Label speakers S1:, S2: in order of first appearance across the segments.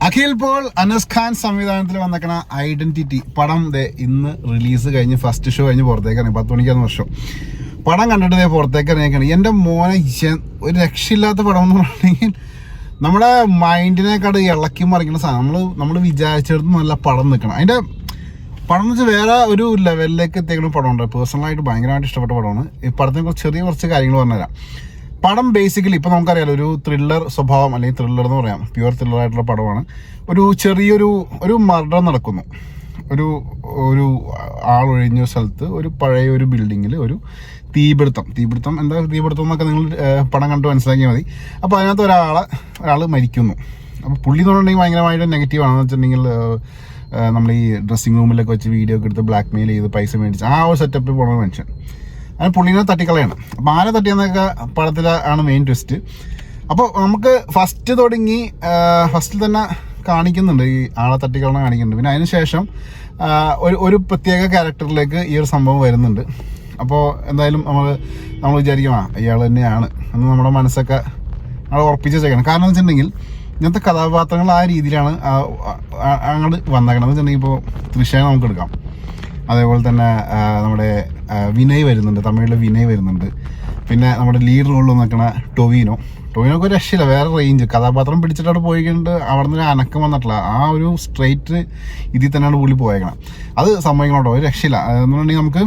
S1: Akhil Paul Anas Khan സംവിധാനത്തിൽ വന്നേക്കണ identity പടം ഇന്ന് റിലീസ് കഴിഞ്ഞ് ഫസ്റ്റ് ഷോ കഴിഞ്ഞ് പുറത്തേക്ക് ഇറങ്ങി 10 മണിക്കാണ് വർഷം. പടം കണ്ടിട്ട് പുറത്തേക്ക് ഇറങ്ങിയേക്കാണ്. എൻ്റെ മോനെ ഒരു രക്ഷയില്ലാത്ത പടം എന്ന് പറഞ്ഞിട്ടുണ്ടെങ്കിൽ നമ്മുടെ മൈൻഡിനെക്കാട് ഇളക്കി മറിക്കുന്ന സാധനം. നമ്മൾ വിചാരിച്ചെടുത്ത് നല്ല പടം നിൽക്കണം. അതിൻ്റെ പടം എന്ന് വെച്ചാൽ വേറെ ഒരു ലെവലിലേക്ക് എത്തിക്കുന്ന പടമുണ്ട്. പേഴ്സണലായിട്ട് ഭയങ്കരമായിട്ട് ഇഷ്ടപ്പെട്ട പടമാണ്. ഈ പടത്തിനെ കുറിച്ച് കുറച്ച് കാര്യങ്ങൾ പറഞ്ഞുതരാം. പടം ബേസിക്കലി ഇപ്പം നമുക്കറിയാലോ, ഒരു ത്രില്ലർ സ്വഭാവം അല്ലെങ്കിൽ ത്രില്ലർ എന്ന് പറയാം, പ്യുവർ ത്രില്ലർ ആയിട്ടുള്ള പടമാണ്. ഒരു മർഡർ നടക്കുന്നു. ഒരു ആളൊഴിഞ്ഞ സ്ഥലത്ത് ഒരു പഴയ ഒരു ബിൽഡിങ്ങിൽ ഒരു തീപിടുത്തം എന്നൊക്കെ നിങ്ങൾ പടം കണ്ട് മനസ്സിലാക്കിയാൽ മതി. അപ്പോൾ അതിനകത്ത് ഒരാൾ മരിക്കുന്നു. അപ്പോൾ പുള്ളി എന്ന് പറഞ്ഞിട്ടുണ്ടെങ്കിൽ ഭയങ്കരമായിട്ട് നെഗറ്റീവാണെന്ന് വെച്ചിട്ടുണ്ടെങ്കിൽ നമ്മൾ ഈ ഡ്രസ്സിങ് റൂമിലൊക്കെ വെച്ച് വീഡിയോ ഒക്കെ എടുത്ത് ബ്ലാക്ക് മെയിൽ ചെയ്ത് പൈസ മേടിച്ച് ആ ഒരു സെറ്റപ്പിൽ പോകുന്ന മനുഷ്യൻ. അതിന് പുള്ളിനെ തട്ടിക്കളയാണ്. അപ്പോൾ ആരെ തട്ടിയെന്നൊക്കെ പടത്തിലാണ് മെയിൻ ട്വിസ്റ്റ്. അപ്പോൾ നമുക്ക് ഫസ്റ്റിൽ തന്നെ കാണിക്കുന്നുണ്ട്, ഈ ആളെ തട്ടിക്കളനെ കാണിക്കുന്നുണ്ട്. പിന്നെ അതിന് ശേഷം ഒരു പ്രത്യേക ക്യാരക്ടറിലേക്ക് ഈ ഒരു സംഭവം വരുന്നുണ്ട്. അപ്പോൾ എന്തായാലും നമ്മൾ വിചാരിക്കും ഇയാൾ തന്നെയാണ് എന്ന് നമ്മുടെ മനസ്സൊക്കെ നമ്മൾ ഉറപ്പിച്ച് വെച്ചേക്കണം. കാരണം എന്ന് വെച്ചിട്ടുണ്ടെങ്കിൽ ഇങ്ങനത്തെ കഥാപാത്രങ്ങൾ ആ രീതിയിലാണ് അങ്ങോട്ട് വന്നേക്കണം. എന്ന് വെച്ചിട്ടുണ്ടെങ്കിൽ ഇപ്പോൾ തൃശ്ശയെ നമുക്ക് എടുക്കാം. അതേപോലെ തന്നെ നമ്മുടെ വിനയ് വരുന്നുണ്ട്, തമിഴിലെ വിനയ് വരുന്നുണ്ട്. പിന്നെ നമ്മുടെ ലീഡ് റോളിൽ നിൽക്കണ ടൊവിനോക്ക് ഒരു രക്ഷയില്ല, വേറെ റേഞ്ച്. കഥാപാത്രം പിടിച്ചിട്ട് പോയിട്ടുണ്ട്, അവിടെ നിന്ന് അനക്കം വന്നിട്ടില്ല. ആ ഒരു സ്ട്രെയിറ്റ് ഇതിൽ തന്നെയാണ് പുള്ളി പോയേക്കണം. അത് സംഭവിക്കണോട്ടോ, ഒരു രക്ഷയില്ല. എന്നുണ്ടെങ്കിൽ നമുക്ക്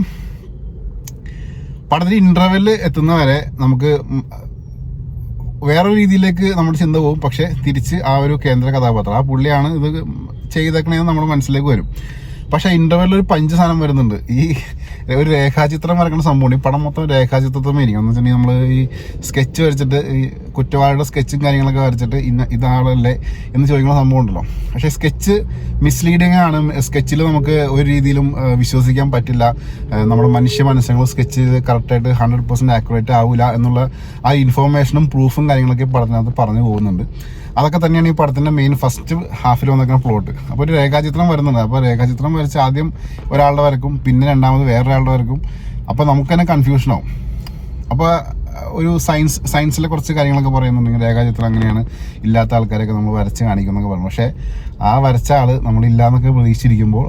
S1: പടത്തിൽ ഇൻ്റർവെല്ലിൽ എത്തുന്നവരെ നമുക്ക് വേറൊരു രീതിയിലേക്ക് നമ്മുടെ ചിന്ത പോകും. പക്ഷേ തിരിച്ച് ആ ഒരു കേന്ദ്ര കഥാപാത്രം, ആ പുള്ളിയാണ് ഇത് ചെയ്തേക്കണേന്ന് നമ്മുടെ മനസ്സിലേക്ക് വരും. പക്ഷേ ഇൻ്റർവെല്ലിൽ ഒരു പഞ്ച് സാധനം വരുന്നുണ്ട്. ഈ ഒരു രേഖാചിത്രം വരയ്ക്കുന്ന സംഭവമാണ്. ഈ പടം മൊത്തം രേഖാചിത്രത്വമേ ഇരിക്കും. എന്ന് വെച്ചിട്ടുണ്ടെങ്കിൽ നമ്മൾ ഈ സ്കെച്ച് വരച്ചിട്ട്, ഈ കുറ്റവാളിയുടെ സ്കെച്ചും കാര്യങ്ങളൊക്കെ വരച്ചിട്ട് ഇതാളല്ലേ എന്ന് ചോദിക്കുന്ന സംഭവം ഉണ്ടല്ലോ. പക്ഷേ സ്കെച്ച് മിസ്ലീഡിങ് ആണ്. സ്കെച്ചിൽ നമുക്ക് ഒരു രീതിയിലും വിശ്വസിക്കാൻ പറ്റില്ല. നമ്മുടെ മനുഷ്യ മനസ്സങ്ങൾ സ്കെച്ച് കറക്റ്റായിട്ട് 100% ആക്യുറേറ്റ് ആവില്ല എന്നുള്ള ആ ഇൻഫോർമേഷനും പ്രൂഫും കാര്യങ്ങളൊക്കെ പടത്തിനകത്ത് പറഞ്ഞു പോകുന്നുണ്ട്. അതൊക്കെ തന്നെയാണ് ഈ പടത്തിൻ്റെ മെയിൻ ഫസ്റ്റ് ഹാഫിൽ വന്നിരിക്കുന്ന പ്ലോട്ട്. അപ്പോൾ ഒരു രേഖാചിത്രം വരുന്നുണ്ട്. അപ്പോൾ രേഖാചിത്രം വരച്ച് ആദ്യം ഒരാളുടെ വരക്കും, പിന്നെ രണ്ടാമത് വേറൊരാളുടെ വരക്കും. അപ്പോൾ നമുക്ക് തന്നെ കൺഫ്യൂഷനാവും. അപ്പോൾ ഒരു സയൻസിലെ കുറച്ച് കാര്യങ്ങളൊക്കെ പറയുന്നുണ്ടെങ്കിൽ രേഖാചിത്രം അങ്ങനെയാണ്, ഇല്ലാത്ത ആൾക്കാരൊക്കെ നമ്മൾ വരച്ച് കാണിക്കുന്നൊക്കെ പറഞ്ഞു. പക്ഷേ ആ വരച്ച ആൾ നമ്മളില്ലാന്നൊക്കെ പ്രതീക്ഷിച്ചിരിക്കുമ്പോൾ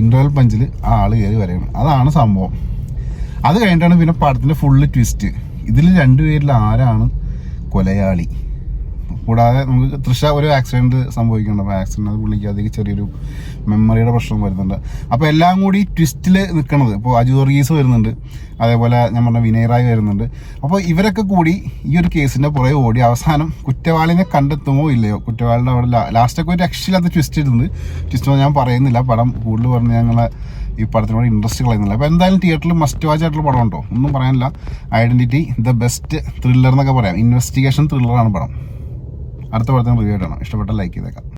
S1: ഇൻ്റർവെൽ പഞ്ചിൽ ആ ആൾ കയറി വരയണം. അതാണ് സംഭവം. അത് കഴിഞ്ഞിട്ടാണ് പിന്നെ പടത്തിൻ്റെ ഫുള്ള് ട്വിസ്റ്റ്. ഇതിൽ രണ്ടുപേരിൽ ആരാണ് കൊലയാളി. കൂടാതെ നമുക്ക് തൃശ ഒരു ആക്സിഡൻറ്റ് സംഭവിക്കുന്നുണ്ട്. അപ്പോൾ ആക്സിഡൻറ്റ് അത് പുള്ളിക്ക് അധികം ചെറിയൊരു മെമ്മറിയുടെ പ്രശ്നം വരുന്നുണ്ട്. അപ്പോൾ എല്ലാം കൂടി ട്വിസ്റ്റിൽ നിൽക്കുന്നത്. ഇപ്പോൾ അജു വർഗീസ് വരുന്നുണ്ട്, അതേപോലെ ഞാൻ പറഞ്ഞ വിനയ് റായ് വരുന്നുണ്ട്. അപ്പോൾ ഇവരൊക്കെ കൂടി ഈ ഒരു കേസിൻ്റെ പുറകെ ഓടി അവസാനം കുറ്റവാളിനെ കണ്ടെത്തുമോ ഇല്ലയോ, കുറ്റവാളിയുടെ അവിടെ ലാസ്റ്റൊക്കെ ഒരു രക്ഷയില്ലാത്ത ട്വിസ്റ്റ് ഇടുന്നുണ്ട്. ട്വിസ്റ്റ് ഞാൻ പറയുന്നില്ല, പടം കൂടുതൽ പറഞ്ഞ് ഞങ്ങളെ ഈ പടത്തിനോട് ഇൻട്രസ്റ്റ് കളയുന്നില്ല. അപ്പോൾ എന്തായാലും തിയേറ്ററിൽ മസ്റ്റ് വാച്ച് ആയിട്ടുള്ള പടം ഉണ്ടോ, ഒന്നും പറയാനില്ല. ഐഡന്റിറ്റി ദ ബെസ്റ്റ് ത്രില്ലർ എന്നൊക്കെ പറയാം. ഇൻവെസ്റ്റിഗേഷൻ ത്രില്ലറാണ് പടം. അടുത്ത പടത്തിന് റിവ്യൂ ആയിട്ടാണ്. ഇഷ്ടപ്പെട്ട ലൈക്ക് ചെയ്തേക്കാം.